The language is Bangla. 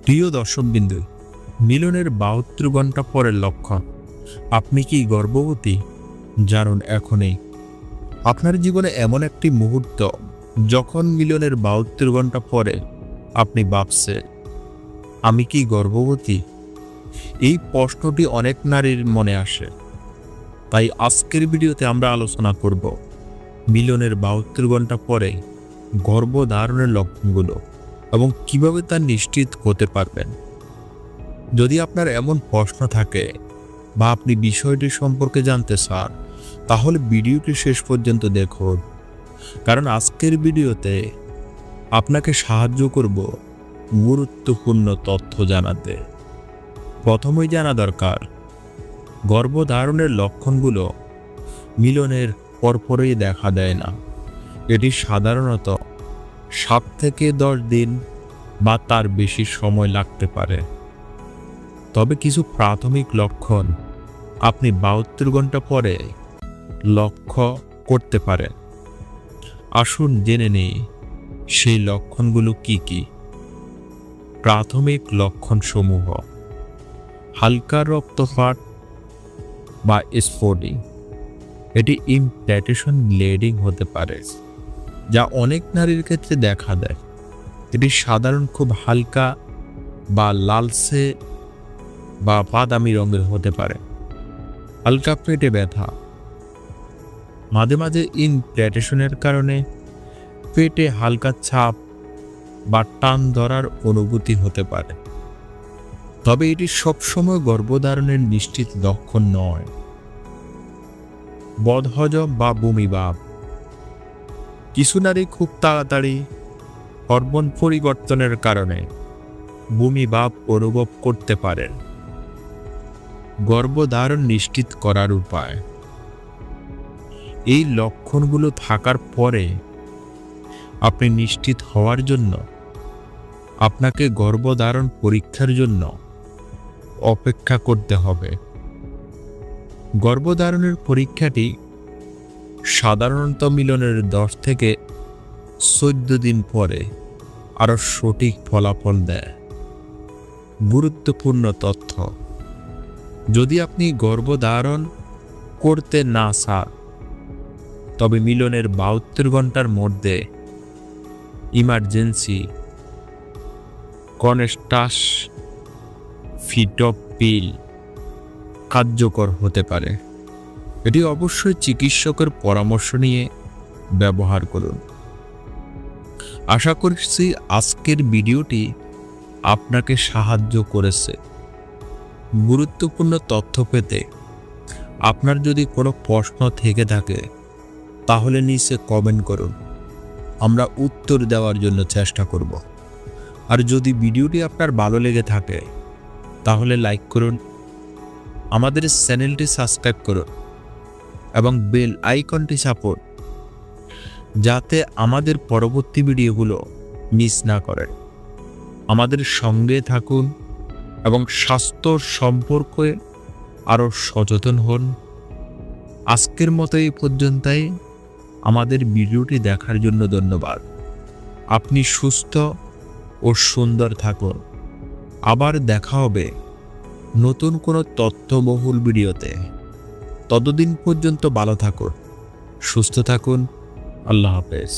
প্রিয় দর্শকবৃন্দু, মিলনের ৭২ ঘন্টা পরের লক্ষণ। আপনি কি গর্ভবতী? জানুন এখনই। আপনার জীবনে এমন একটি মুহূর্ত যখন মিলনের ৭২ ঘন্টা পরে আপনি ভাবছেন, আমি কি গর্ভবতী? এই প্রশ্নটি অনেক নারীর মনে আসে। তাই আজকের ভিডিওতে আমরা আলোচনা করব মিলনের ৭২ ঘন্টা পরে গর্ভধারণের লক্ষণগুলো এবং কিভাবে তা নিশ্চিত হতে পারবেন। যদি আপনার এমন প্রশ্ন থাকে বা আপনি বিষয়টি সম্পর্কে জানতে চান, তাহলে ভিডিওটি শেষ পর্যন্ত দেখুন, কারণ আজকের ভিডিওতে আপনাকে সাহায্য করব গুরুত্বপূর্ণ তথ্য জানাতে। প্রথমেই জানা দরকার, গর্ভধারণের লক্ষণগুলো মিলনের পরপরই দেখা দেয় না। এটি সাধারণত ৭ থেকে ১০ দিন বা তার বেশি সময় লাগতে পারে। তবে কিছু প্রাথমিক লক্ষণ আপনি ৭২ ঘন্টা পরে লক্ষ্য করতে পারেন। আসুন জেনে নেই সেই লক্ষণগুলো কি কি। প্রাথমিক লক্ষণসমূহ: হালকা রক্তপাত বা স্পটিং। এটি ইমপ্ল্যান্টেশন ব্লিডিং হতে পারে, যা অনেক নারীর ক্ষেত্রে দেখা দেয়। এটি সাধারণ খুব হালকা বা লালচে বা বাদামি রঙের হতে পারে। হালকা পেটে ব্যথা। মাঝে মাঝে ইমপ্ল্যান্টেশনের কারণে পেটে হালকা চাপ বা টান ধরার অনুভূতি হতে পারে, তবে এটি সবসময় গর্ভধারণের নিশ্চিত লক্ষণ নয়। বদহজম বা বমি ভাব। কিছু নারী খুব তাড়াতাড়ি হরমোন পরিবর্তনের কারণে বমি ভাব অনুভব করতে পারেন। গর্ভধারণ নিশ্চিত করার উপায়: এই লক্ষণগুলো থাকার পরে আপনি নিশ্চিত হওয়ার জন্য আপনাকে গর্ভধারণ পরীক্ষার জন্য অপেক্ষা করতে হবে। গর্ভধারণের পরীক্ষাটি সাধারণত মিলনের ১০ থেকে ১৪ দিন পরে আরও সঠিক ফলাফল দেয়। গুরুত্বপূর্ণ তথ্য: যদি আপনি গর্ভধারণ করতে না চান, তবে মিলনের ৭২ ঘন্টার মধ্যে ইমার্জেন্সি কনস্টাসফিট পিল কার্যকর হতে পারে। এটি অবশ্যই চিকিৎসকের পরামর্শ নিয়ে ব্যবহার করুন। আশা করছি আজকের ভিডিওটি আপনাকে সাহায্য করেছে। গুরুত্বপূর্ণ তথ্য পেতে আপনার যদি কোনো প্রশ্ন থেকে থাকে, তাহলে নিচে কমেন্ট করুন, আমরা উত্তর দেওয়ার জন্য চেষ্টা করব। আর যদি ভিডিওটি আপনার ভালো লেগে থাকে, তাহলে লাইক করুন, আমাদের চ্যানেলটি সাবস্ক্রাইব করুন এবং বেল আইকনটি চাপুন, যাতে আমাদের পরবর্তী ভিডিওগুলো মিস না করেন। আমাদের সঙ্গে থাকুন এবং স্বাস্থ্য সম্পর্কে আরও সচেতন হন। আজকের মতো এই পর্যন্তই। আমাদের ভিডিওটি দেখার জন্য ধন্যবাদ। আপনি সুস্থ ও সুন্দর থাকুন। আবার দেখা হবে নতুন কোনো তথ্যবহুল ভিডিওতে। ততদিন পর্যন্ত ভালো থাকুন, সুস্থ থাকুন। আল্লাহ হাফেজ।